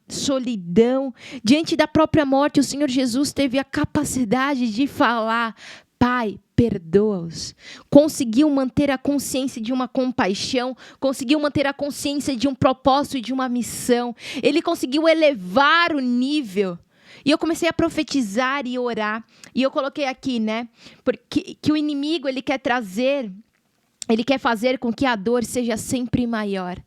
Speaker 1: solidão, diante da própria morte, o Senhor Jesus teve a capacidade de falar, Pai, perdoa-os. Conseguiu manter a consciência de uma compaixão, conseguiu manter a consciência de um propósito e de uma missão. Ele conseguiu elevar o nível. E eu comecei a profetizar e orar. E eu coloquei aqui, né? Porque que o inimigo, ele quer fazer com que a dor seja sempre maior.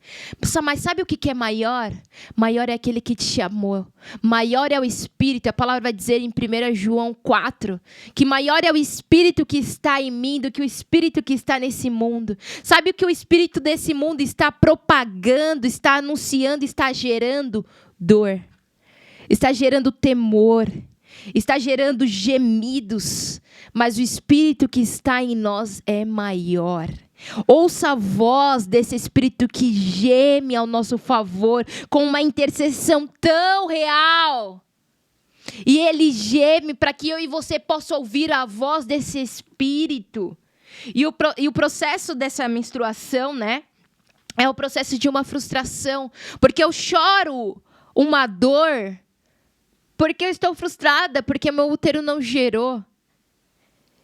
Speaker 1: Mas sabe o que é maior? Maior é aquele que te chamou. Maior é o Espírito. A palavra vai dizer em 1 João 4, que maior é o Espírito que está em mim do que o Espírito que está nesse mundo. Sabe o que o Espírito desse mundo está propagando, está anunciando, está gerando? Dor. Está gerando temor. Está gerando gemidos. Mas o Espírito que está em nós é maior. Ouça a voz desse Espírito que geme ao nosso favor com uma intercessão tão real. E ele geme para que eu e você possa ouvir a voz desse Espírito. E o processo dessa menstruação, né? É o processo de uma frustração. Porque eu choro uma dor porque eu estou frustrada, porque meu útero não gerou.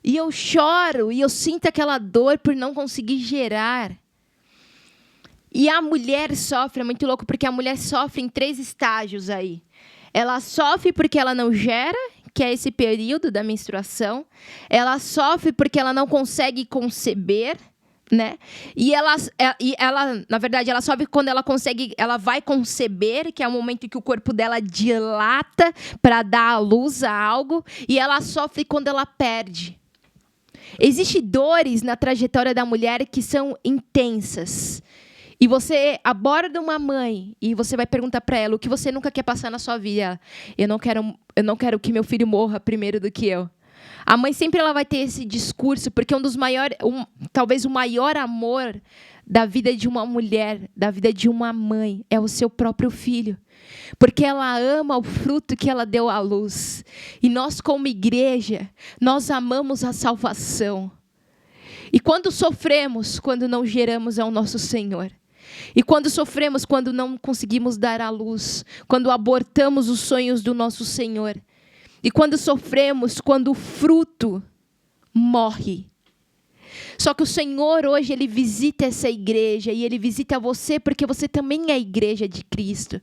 Speaker 1: E eu choro, e eu sinto aquela dor por não conseguir gerar. E a mulher sofre, é muito louco, porque a mulher sofre em 3 estágios aí. Ela sofre porque ela não gera, que é esse período da menstruação. Ela sofre porque ela não consegue conceber, né? E ela, na verdade, ela sofre quando ela vai conceber, que é o momento que o corpo dela dilata para dar à luz a algo. E ela sofre quando ela perde. Existem dores na trajetória da mulher que são intensas. E você aborda uma mãe e você vai perguntar para ela o que você nunca quer passar na sua vida. Eu não quero que meu filho morra primeiro do que eu. A mãe sempre ela vai ter esse discurso, porque talvez o maior amor da vida de uma mulher, da vida de uma mãe, é o seu próprio filho. Porque ela ama o fruto que ela deu à luz. E nós, como igreja, nós amamos a salvação. E quando sofremos, quando não geramos ao nosso Senhor. E quando sofremos, quando não conseguimos dar à luz, quando abortamos os sonhos do nosso Senhor. E quando sofremos, quando o fruto morre. Só que o Senhor hoje, Ele visita essa igreja e Ele visita você porque você também é a igreja de Cristo.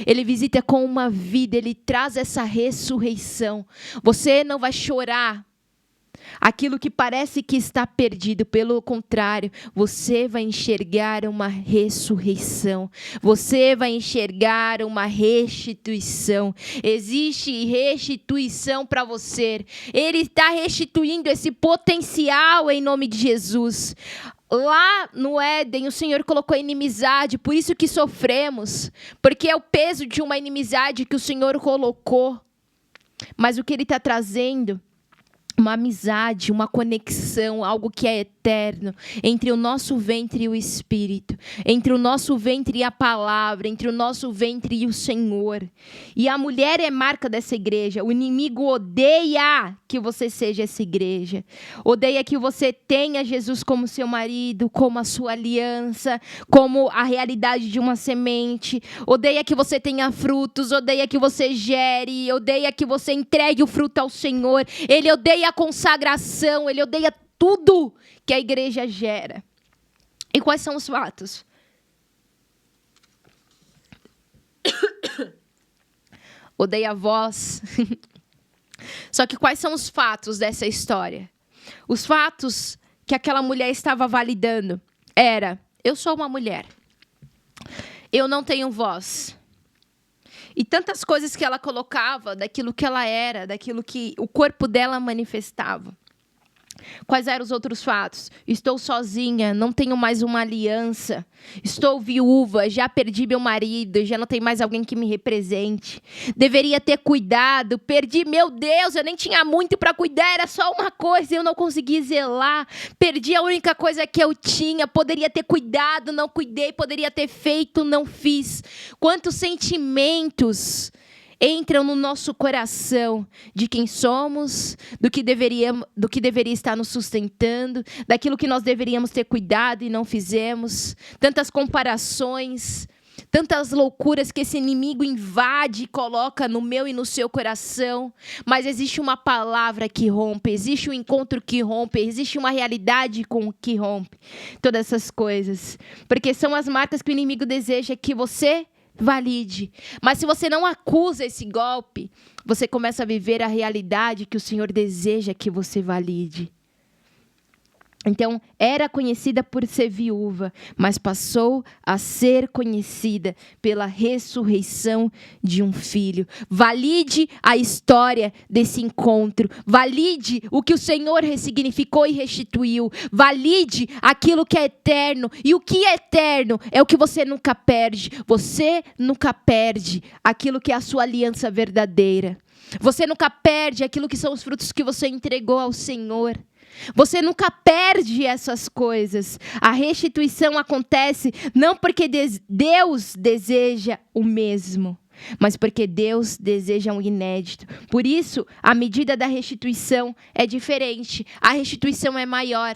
Speaker 1: Ele visita com uma vida, Ele traz essa ressurreição. Você não vai chorar aquilo que parece que está perdido, pelo contrário, você vai enxergar uma ressurreição, você vai enxergar uma restituição. Existe restituição para você. Ele está restituindo esse potencial em nome de Jesus. Lá no Éden, o Senhor colocou inimizade, por isso que sofremos, porque é o peso de uma inimizade que o Senhor colocou. Mas o que Ele está trazendo, uma amizade, uma conexão, algo que é eterno, entre o nosso ventre e o Espírito, entre o nosso ventre e a palavra, entre o nosso ventre e o Senhor. E a mulher é marca dessa igreja. O inimigo odeia que você seja essa igreja, odeia que você tenha Jesus como seu marido, como a sua aliança, como a realidade de uma semente, odeia que você tenha frutos, odeia que você gere, odeia que você entregue o fruto ao Senhor. Ele odeia a consagração, ele odeia tudo que a igreja gera. E quais são os fatos? Odeia a voz. Só que quais são os fatos dessa história? Os fatos que aquela mulher estava validando era: eu sou uma mulher, eu não tenho voz. E tantas coisas que ela colocava, daquilo que ela era, daquilo que o corpo dela manifestava. Quais eram os outros fatos? Estou sozinha, não tenho mais uma aliança. Estou viúva, já perdi meu marido, já não tem mais alguém que me represente. Deveria ter cuidado, perdi, meu Deus, eu nem tinha muito para cuidar, era só uma coisa, eu não consegui zelar. Perdi a única coisa que eu tinha, poderia ter cuidado, não cuidei, poderia ter feito, não fiz. Quantos sentimentos entram no nosso coração de quem somos, do que deveria estar nos sustentando, daquilo que nós deveríamos ter cuidado e não fizemos. Tantas comparações, tantas loucuras que esse inimigo invade e coloca no meu e no seu coração. Mas existe uma palavra que rompe, existe um encontro que rompe, existe uma realidade que rompe todas essas coisas. Porque são as marcas que o inimigo deseja que você valide. Mas se você não acusa esse golpe, você começa a viver a realidade que o Senhor deseja que você valide. Então, era conhecida por ser viúva, mas passou a ser conhecida pela ressurreição de um filho. Valide a história desse encontro. Valide o que o Senhor ressignificou e restituiu. Valide aquilo que é eterno. E o que é eterno é o que você nunca perde. Você nunca perde aquilo que é a sua aliança verdadeira. Você nunca perde aquilo que são os frutos que você entregou ao Senhor. Você nunca perde essas coisas. A restituição acontece não porque Deus deseja o mesmo, mas porque Deus deseja um inédito. Por isso, a medida da restituição é diferente. A restituição é maior.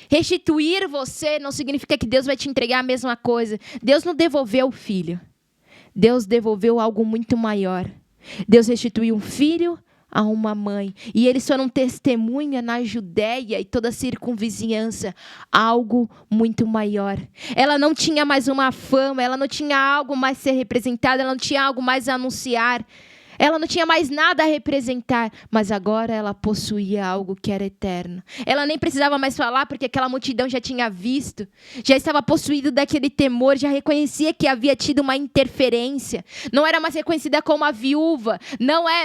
Speaker 1: Restituir você não significa que Deus vai te entregar a mesma coisa. Deus não devolveu o filho. Deus devolveu algo muito maior. Deus restituiu um filho a uma mãe. E eles foram testemunha na Judéia e toda a circunvizinhança. Algo muito maior. Ela não tinha mais uma fama, ela não tinha algo mais a ser representada, ela não tinha algo mais a anunciar. Ela não tinha mais nada a representar, mas agora ela possuía algo que era eterno. Ela nem precisava mais falar, porque aquela multidão já tinha visto, já estava possuído daquele temor, já reconhecia que havia tido uma interferência. Não era mais reconhecida como a viúva,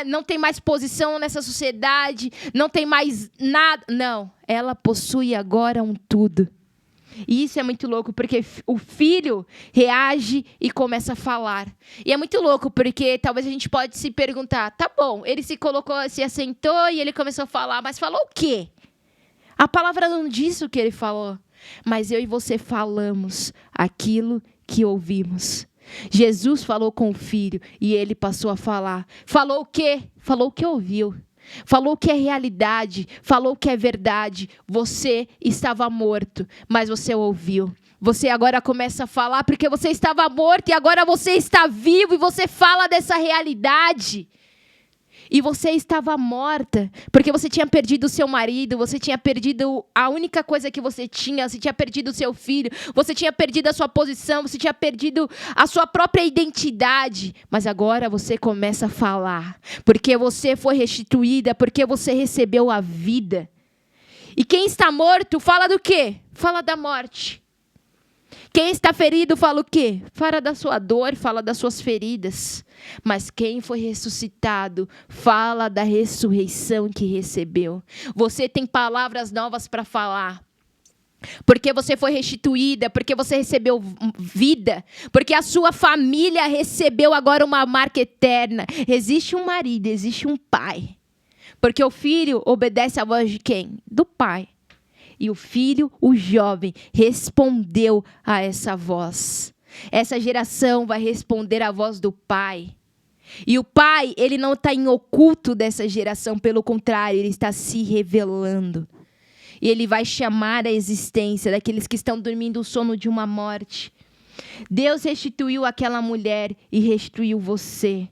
Speaker 1: não tem mais posição nessa sociedade, não tem mais nada. Não, ela possui agora um tudo. E isso é muito louco, porque o filho reage e começa a falar. E é muito louco, porque talvez a gente pode se perguntar, tá bom, ele se colocou, se assentou e ele começou a falar, mas falou o quê? A palavra não diz o que ele falou. Mas eu e você falamos aquilo que ouvimos. Jesus falou com o filho e ele passou a falar. Falou o quê? Falou o que ouviu. Falou que é realidade, falou que é verdade. Você estava morto, mas você ouviu. Você agora começa a falar porque você estava morto e agora você está vivo e você fala dessa realidade. E você estava morta porque você tinha perdido o seu marido, você tinha perdido a única coisa que você tinha perdido o seu filho, você tinha perdido a sua posição, você tinha perdido a sua própria identidade. Mas agora você começa a falar, porque você foi restituída, porque você recebeu a vida. E quem está morto fala do quê? Fala da morte. Quem está ferido fala o quê? Fala da sua dor, fala das suas feridas. Mas quem foi ressuscitado fala da ressurreição que recebeu. Você tem palavras novas para falar. Porque você foi restituída, porque você recebeu vida, porque a sua família recebeu agora uma marca eterna. Existe um marido, existe um pai. Porque o filho obedece à voz de quem? Do pai. E o filho, o jovem, respondeu a essa voz. Essa geração vai responder à voz do pai. E o pai, ele não está em oculto dessa geração, pelo contrário, ele está se revelando. E ele vai chamar a existência daqueles que estão dormindo o sono de uma morte. Deus restituiu aquela mulher e restituiu você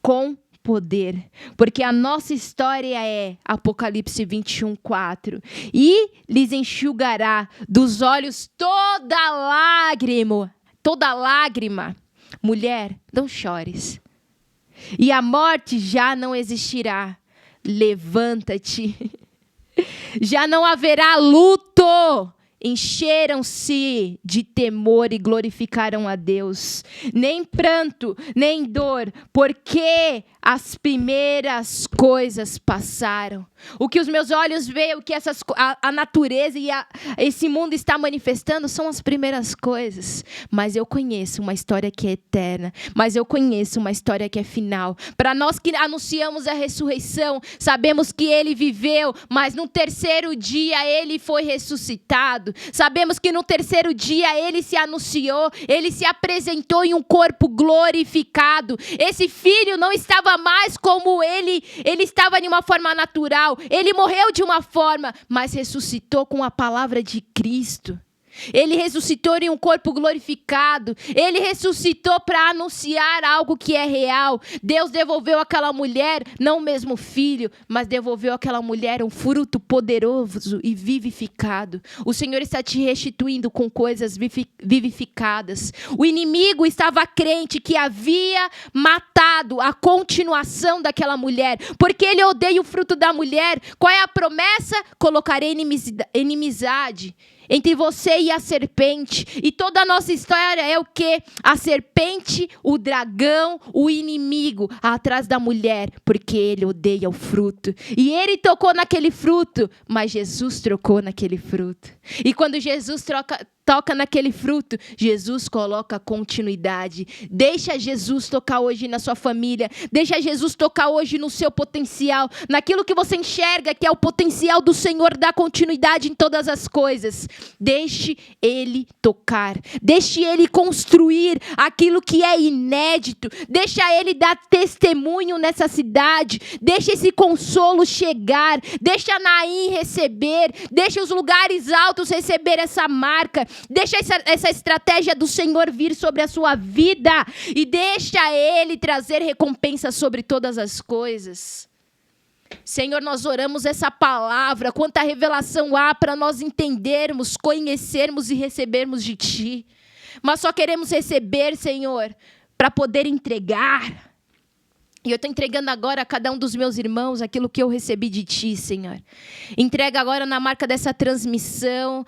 Speaker 1: com poder, porque a nossa história é Apocalipse 21:4. E lhes enxugará dos olhos toda lágrima. Mulher, não chores. E a morte já não existirá. Levanta-te. Já não haverá luto. Encheram-se de temor e glorificaram a Deus. Nem pranto, nem dor, porque as primeiras coisas passaram. O que os meus olhos veem, o que a natureza e esse mundo está manifestando são as primeiras coisas. Mas eu conheço uma história que é eterna. Mas eu conheço uma história que é final. Para nós que anunciamos a ressurreição, sabemos que ele viveu, mas no terceiro dia ele foi ressuscitado. Sabemos que no terceiro dia ele se anunciou, ele se apresentou em um corpo glorificado. Esse filho não estava mais como ele estava de uma forma natural. Ele morreu de uma forma, mas ressuscitou com a palavra de Cristo. Ele ressuscitou em um corpo glorificado. Ele ressuscitou para anunciar algo que é real. Deus devolveu àquela mulher, não o mesmo filho, mas devolveu àquela mulher um fruto poderoso e vivificado. O Senhor está te restituindo com coisas vivificadas. O inimigo estava crente que havia matado a continuação daquela mulher, porque ele odeia o fruto da mulher. Qual é a promessa? Colocarei inimizade entre você e a serpente. E toda a nossa história é o quê? A serpente, o dragão, o inimigo atrás da mulher, porque ele odeia o fruto. E ele tocou naquele fruto, mas Jesus trocou naquele fruto. E quando Jesus toca naquele fruto, Jesus coloca continuidade. Deixa Jesus tocar hoje na sua família. Deixa Jesus tocar hoje no seu potencial. Naquilo que você enxerga que é o potencial do Senhor dar continuidade em todas as coisas. Deixe Ele tocar. Deixe Ele construir aquilo que é inédito. Deixa Ele dar testemunho nessa cidade. Deixa esse consolo chegar. Deixa Naim receber. Deixa os lugares altos receber essa marca. Deixa essa estratégia do Senhor vir sobre a sua vida e deixa Ele trazer recompensa sobre todas as coisas. Senhor, nós oramos essa palavra, quanta revelação há para nós entendermos, conhecermos e recebermos de Ti. Mas só queremos receber, Senhor, para poder entregar. E eu estou entregando agora a cada um dos meus irmãos aquilo que eu recebi de Ti, Senhor. Entrega agora na marca dessa transmissão,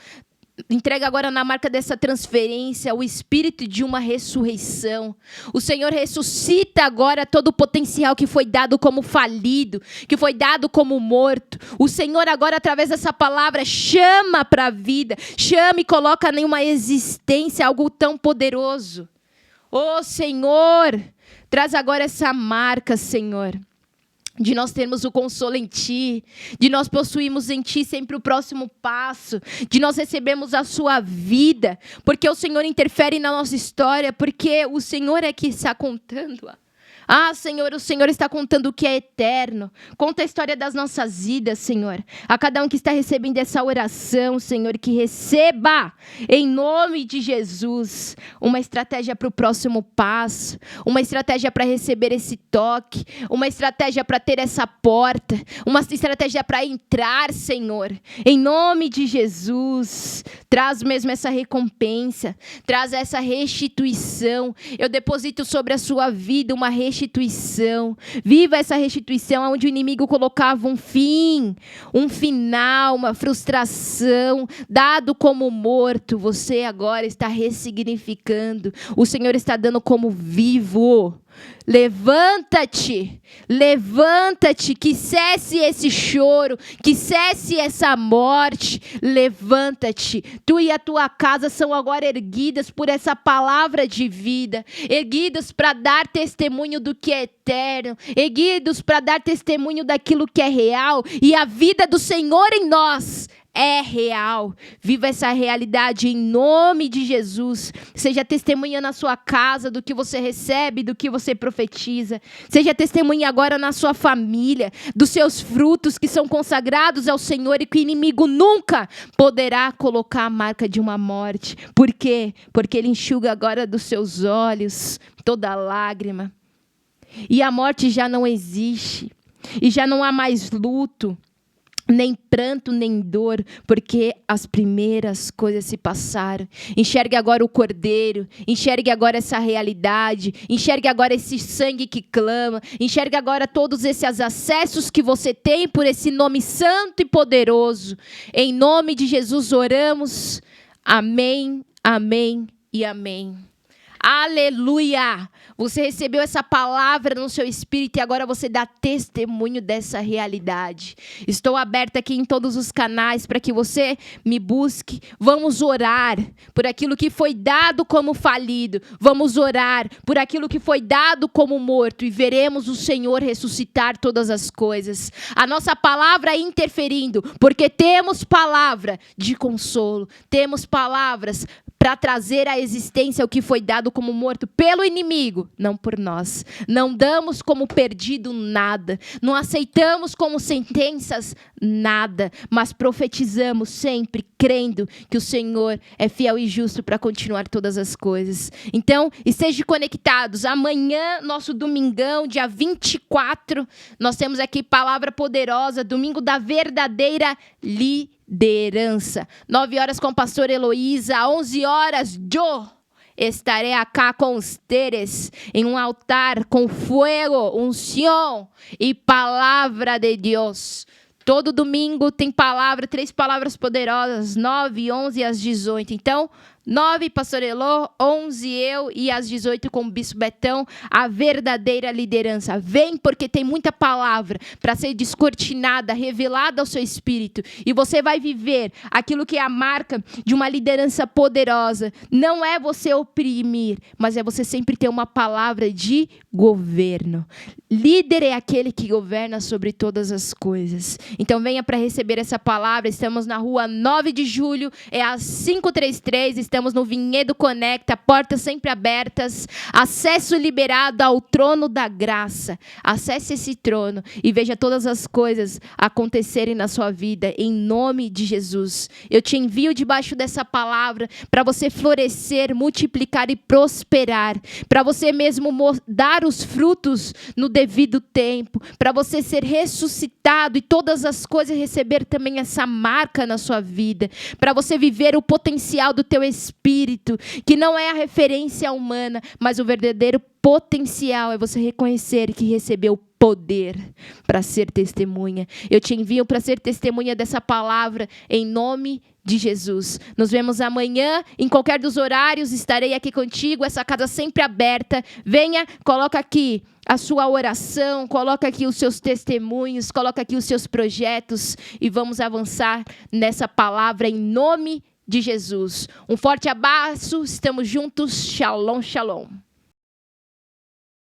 Speaker 1: entrega agora na marca dessa transferência o espírito de uma ressurreição. O Senhor ressuscita agora todo o potencial que foi dado como falido, que foi dado como morto. O Senhor agora, através dessa palavra, chama para a vida, chama e coloca em uma existência algo tão poderoso. Ô Senhor, traz agora essa marca, Senhor, de nós termos o consolo em Ti, de nós possuirmos em Ti sempre o próximo passo, de nós recebermos a Sua vida, porque o Senhor interfere na nossa história, porque o Senhor é que está contando. Senhor, o Senhor está contando o que é eterno. Conta a história das nossas vidas, Senhor. A cada um que está recebendo essa oração, Senhor, que receba, em nome de Jesus, uma estratégia para o próximo passo, uma estratégia para receber esse toque, uma estratégia para ter essa porta, uma estratégia para entrar, Senhor. Em nome de Jesus, traz mesmo essa recompensa, traz essa restituição. Eu deposito sobre a sua vida uma restituição. Viva essa restituição onde o inimigo colocava um fim, um final, uma frustração, dado como morto. Você agora está ressignificando. O Senhor está dando como vivo. Levanta-te, levanta-te, que cesse esse choro, que cesse essa morte. Levanta-te, tu e a tua casa são agora erguidas por essa palavra de vida, erguidos para dar testemunho do que é eterno, erguidos para dar testemunho daquilo que é real, e a vida do Senhor em nós é real. Viva essa realidade em nome de Jesus. Seja testemunha na sua casa do que você recebe, do que você profetiza. Seja testemunha agora na sua família, dos seus frutos que são consagrados ao Senhor e que o inimigo nunca poderá colocar a marca de uma morte. Por quê? Porque Ele enxuga agora dos seus olhos toda lágrima. E a morte já não existe. E já não há mais luto, nem pranto, nem dor, porque as primeiras coisas se passaram. Enxergue agora o Cordeiro, enxergue agora essa realidade, enxergue agora esse sangue que clama, enxergue agora todos esses acessos que você tem por esse nome santo e poderoso. Em nome de Jesus oramos. Amém, amém e amém. Aleluia! Você recebeu essa palavra no seu espírito e agora você dá testemunho dessa realidade. Estou aberta aqui em todos os canais para que você me busque. Vamos orar por aquilo que foi dado como falido. Vamos orar por aquilo que foi dado como morto e veremos o Senhor ressuscitar todas as coisas. A nossa palavra interferindo, porque temos palavra de consolo, temos palavras para trazer à existência o que foi dado como morto pelo inimigo, não por nós. Não damos como perdido nada, não aceitamos como sentenças nada, mas profetizamos sempre crendo que o Senhor é fiel e justo para continuar todas as coisas. Então, estejam conectados. Amanhã, nosso domingão, dia 24, nós temos aqui palavra poderosa, domingo da verdadeira liderança. 9 horas com a pastora Heloísa, 11 horas, estarei acá com ustedes em um altar com fogo, unção e palavra de Deus. Todo domingo tem palavra, 3 palavras poderosas, 9, 11 e às 18. Então, 9, pastor Elô, 11 eu e às 18 com o bispo Betão, a verdadeira liderança. Vem porque tem muita palavra para ser descortinada, revelada ao seu espírito. E você vai viver aquilo que é a marca de uma liderança poderosa. Não é você oprimir, mas é você sempre ter uma palavra de governo. Líder é aquele que governa sobre todas as coisas. Então venha para receber essa palavra. Estamos na rua 9 de julho, é às 533, estamos no Vinhedo Conecta, portas sempre abertas, acesso liberado ao trono da graça. Acesse esse trono e veja todas as coisas acontecerem na sua vida, em nome de Jesus. Eu te envio debaixo dessa palavra para você florescer, multiplicar e prosperar, para você mesmo dar os frutos no devido tempo, para você ser ressuscitado e todas as coisas receber também essa marca na sua vida, para você viver o potencial do teu espírito, Espírito, que não é a referência humana, mas o verdadeiro potencial é você reconhecer que recebeu poder para ser testemunha. Eu te envio para ser testemunha dessa palavra em nome de Jesus. Nos vemos amanhã, em qualquer dos horários, estarei aqui contigo, essa casa sempre aberta. Venha, coloca aqui a sua oração, coloca aqui os seus testemunhos, coloca aqui os seus projetos e vamos avançar nessa palavra em nome de Jesus. Um forte abraço, estamos juntos. Shalom, shalom.